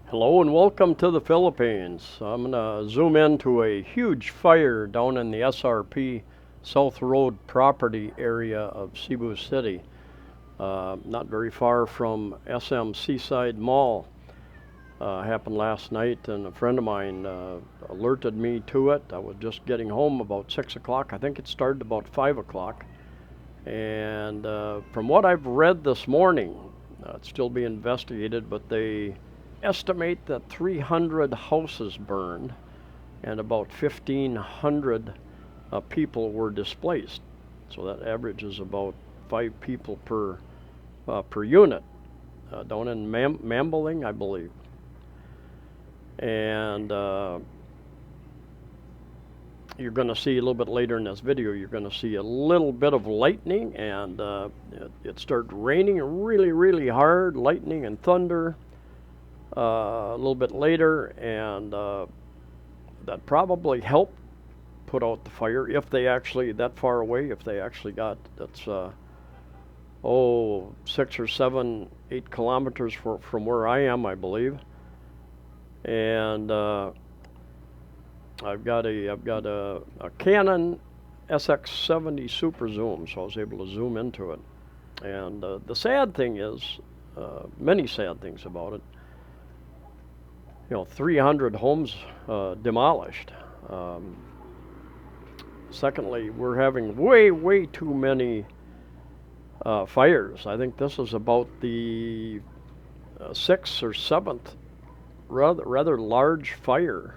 Hello and welcome to the Philippines. I'm going to zoom into a huge fire down in the SRP South Road property area of Cebu City, not very far from SM Seaside Mall. Happened last night, and a friend of mine alerted me to it. I was just getting home about 6 o'clock. I think it started about 5 o'clock. And from what I've read this morning, it's still being investigated, but they estimate that 300 houses burned and about 1,500 people were displaced. So that averages about 5 people per unit down in Mambaling, I believe. And you're going to see a little bit later in this video, you're going to see a little bit of lightning, and it started raining really, really hard, lightning and thunder. A little bit later, and that probably helped put out the fire if they actually, that far away, if they actually got, that's 6 or 7, 8 kilometers from where I am, I believe. And I've got a Canon SX70 Super Zoom, so I was able to zoom into it. And the sad thing is, many sad things about it, 300 homes demolished. Secondly, we're having way too many fires. I think this is about the 6th or 7th rather large fire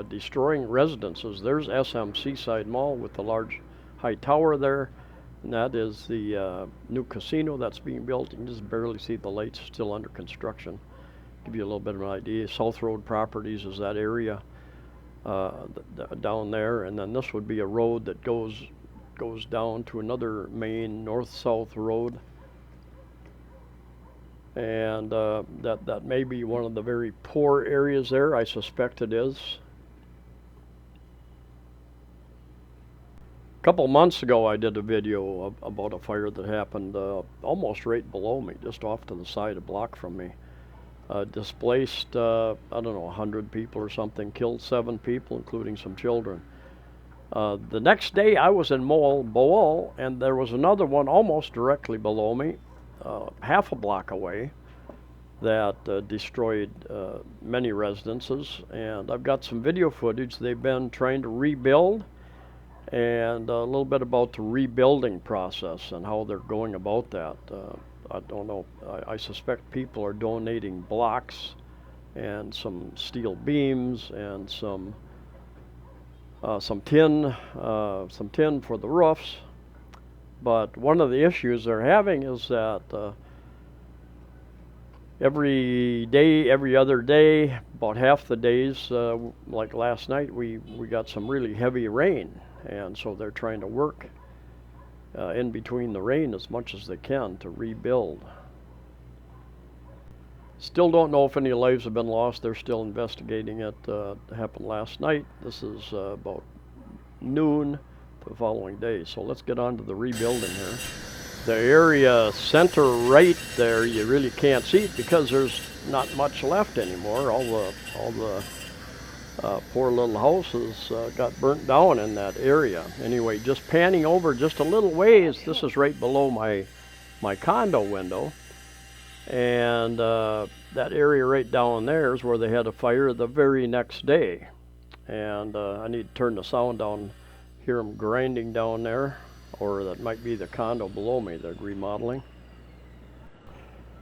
destroying residences. There's SM Seaside Mall with the large high tower there, and that is the new casino that's being built. You can just barely see the lights, still under construction. Give you a little bit of an idea. South Road Properties is that area down there, and then this would be a road that goes down to another main north-south road, and that may be one of the very poor areas there. I suspect it is. A couple months ago, I did a video about a fire that happened almost right below me, just off to the side, a block from me. Displaced, I don't know, 100 people or something, killed 7 people, including some children. The next day I was in Boal, and there was another one almost directly below me, half a block away, that destroyed many residences. And I've got some video footage they've been trying to rebuild, and a little bit about the rebuilding process and how they're going about that. I don't know. I suspect people are donating blocks and some steel beams and some tin for the roofs. But one of the issues they're having is that every day, every other day, about half the days, like last night, we got some really heavy rain, and so they're trying to work in between the rain as much as they can to rebuild. Still don't know if any lives have been lost. They're still investigating it. It happened last night. This is about noon the following day. So let's get on to the rebuilding here. The area center right there, you really can't see it because there's not much left anymore. All the poor little houses got burnt down in that area. Anyway, just panning over just a little ways, this is right below my condo window, and that area right down there is where they had a fire the very next day. And I need to turn the sound down, hear them grinding down there, or that might be the condo below me they're remodeling.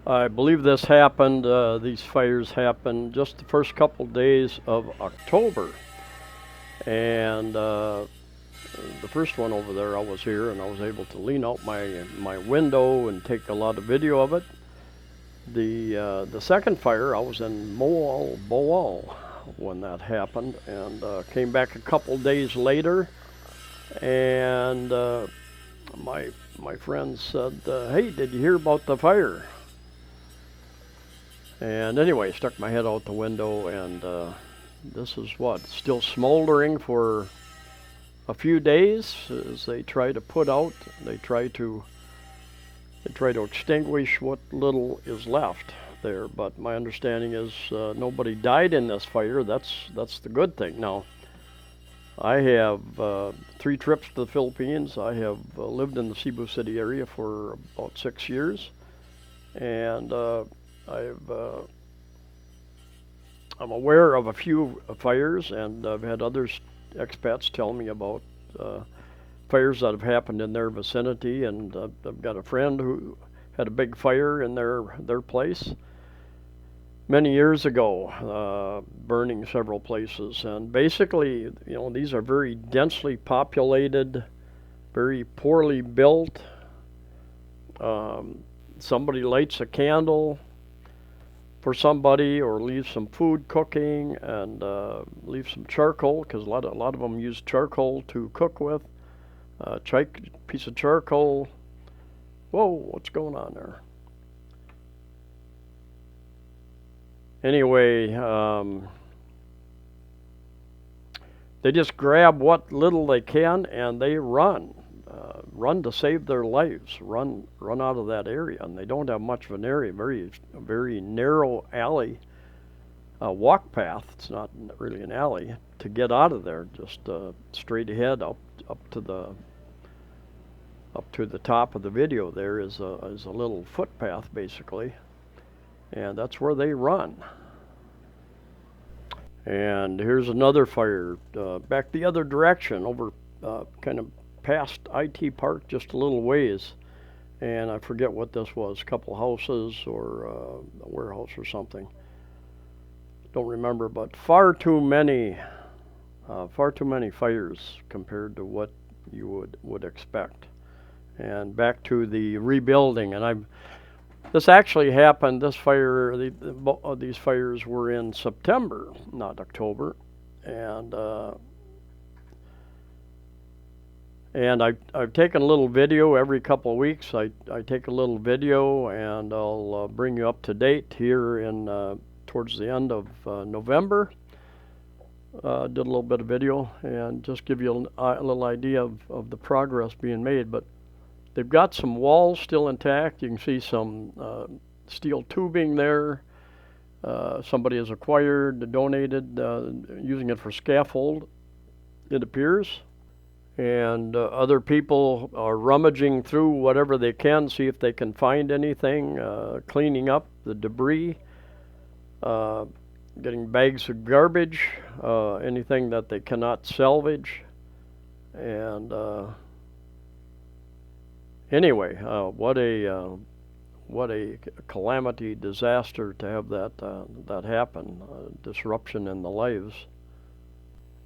I believe this happened, these fires happened just the first couple days of October. And the first one over there, I was here and I was able to lean out my window and take a lot of video of it. The second fire, I was in Boal when that happened, and came back a couple days later, and my friend said, hey, did you hear about the fire? And anyway, stuck my head out the window, and this is still smoldering for a few days as they try to put out, they try to extinguish what little is left. there. But my understanding is nobody died in this fire. That's the good thing. Now, I have 3 trips to the Philippines. I have lived in the Cebu City area for about 6 years, and I'm aware of a few fires, and I've had others, expats, tell me about fires that have happened in their vicinity. And I've got a friend who had a big fire in their place many years ago, burning several places. And basically, these are very densely populated, very poorly built. Somebody lights a candle for somebody, or leaves some food cooking, and leaves some charcoal, because a lot of them use charcoal to cook with. Piece of charcoal. Whoa, what's going on there? Anyway, they just grab what little they can and they run to save their lives, run out of that area. And they don't have much of an area, very narrow alley, walk path. It's not really an alley to get out of there. Just straight ahead up to the top of the video. There is a little footpath basically, and that's where they run. And here's another fire back the other direction, over kind of past IT Park, just a little ways. And I forget what this was, a couple houses or a warehouse or something. Don't remember, but far too many fires compared to what you would expect. And back to the rebuilding, and this actually happened. This fire, these fires were in September, not October, and I've taken a little video every couple of weeks. I take a little video, and I'll bring you up to date here in towards the end of November. Did a little bit of video and just give you a little idea of the progress being made. But they've got some walls still intact. You can see some steel tubing there. Somebody has donated, using it for scaffold, it appears. And other people are rummaging through whatever they can, see if they can find anything, cleaning up the debris, getting bags of garbage, anything that they cannot salvage. And anyway, what a calamity, disaster to have that happen, disruption in the lives.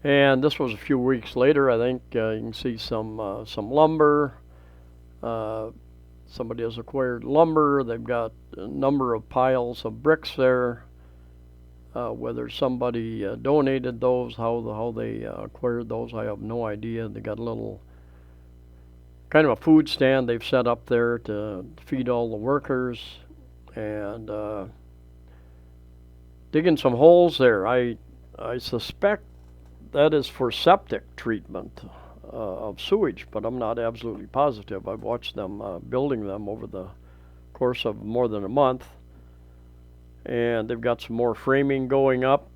And this was a few weeks later. I think you can see some lumber. Somebody has acquired lumber. They've got a number of piles of bricks there. Whether somebody donated those, how they acquired those, I have no idea. They got a little kind of a food stand they've set up there to feed all the workers, and digging some holes there. I suspect that is for septic treatment of sewage, but I'm not absolutely positive. I've watched them building them over the course of more than a month, and they've got some more framing going up.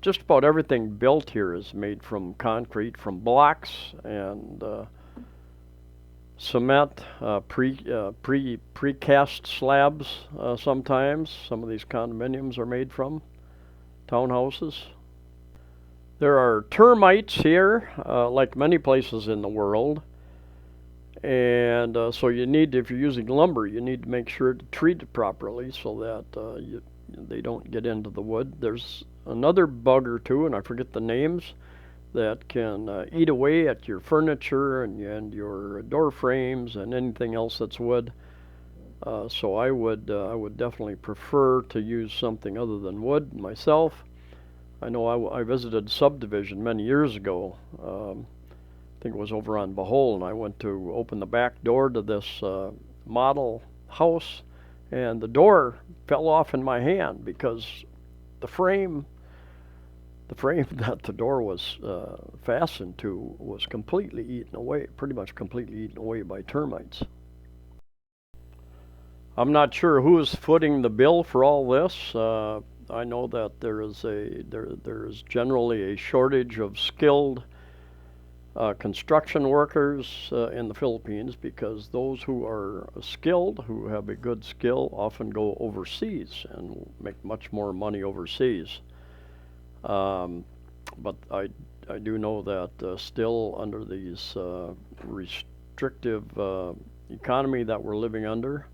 Just about everything built here is made from concrete, from blocks and cement, precast slabs. Sometimes some of these condominiums are made from townhouses. There are termites here, like many places in the world, and so you need, if you're using lumber, you need to make sure to treat it properly so that they don't get into the wood. There's another bug or two, and I forget the names, that can eat away at your furniture and your door frames and anything else that's wood. So I would definitely prefer to use something other than wood myself. I know I visited Subdivision many years ago. I think it was over on Bohol, and I went to open the back door to this model house, and the door fell off in my hand because the frame that the door was fastened to was completely eaten away, pretty much completely eaten away by termites. I'm not sure who is footing the bill for all this. I know that there is generally a shortage of skilled construction workers in the Philippines, because those who are skilled, who have a good skill, often go overseas and make much more money overseas. But I do know that still under these restrictive economy that we're living under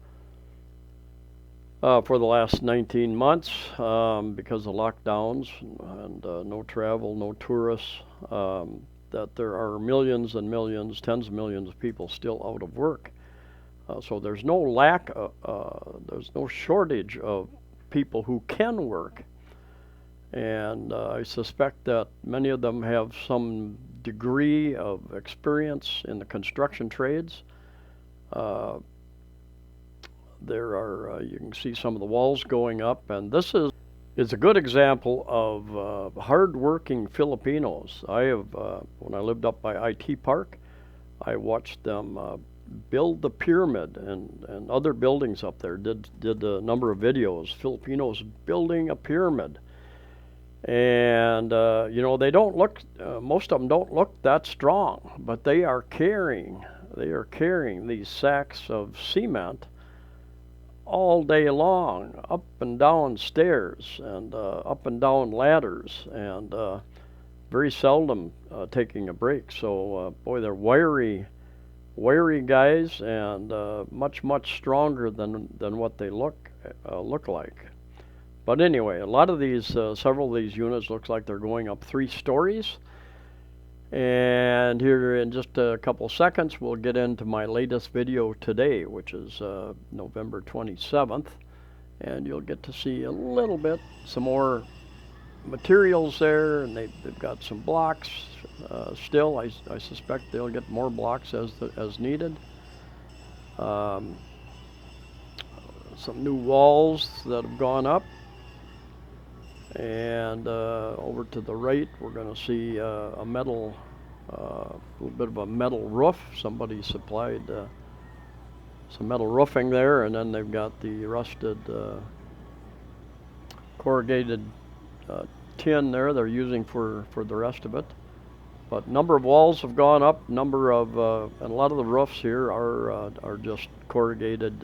for the last 19 months, because of lockdowns and no travel, no tourists, that there are millions and millions, tens of millions of people still out of work. So there's no there's no shortage of people who can work. And I suspect that many of them have some degree of experience in the construction trades. There are, you can see some of the walls going up, and this is a good example of hard-working Filipinos. When I lived up by IT Park, I watched them build the pyramid and other buildings up there. Did a number of videos, Filipinos building a pyramid. And you know, they don't look, most of them don't look that strong, but they are carrying these sacks of cement all day long, up and down stairs and up and down ladders, and very seldom taking a break. So boy, they're wiry guys, and much stronger than what they look like. But anyway, a lot of these, several of these units looks like they're going up 3 stories. And here in just a couple seconds, we'll get into my latest video today, which is November 27th. And you'll get to see a little bit, some more materials there, and they've got some blocks still. I suspect they'll get more blocks as needed. Some new walls that have gone up. And over to the right, we're going to see a little bit of a metal roof. Somebody supplied some metal roofing there, and then they've got the rusted corrugated tin there they're using for the rest of it. But number of walls have gone up. And a lot of the roofs here are just corrugated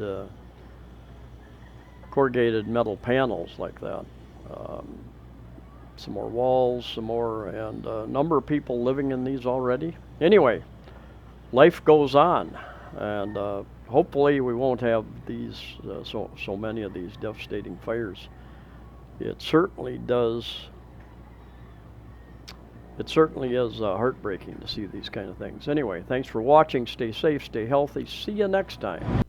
metal panels like that. Some more walls, and a number of people living in these already. Anyway, life goes on, and hopefully we won't have these so many of these devastating fires. It certainly is heartbreaking to see these kind of things. Anyway, thanks for watching. Stay safe, stay healthy. See you next time.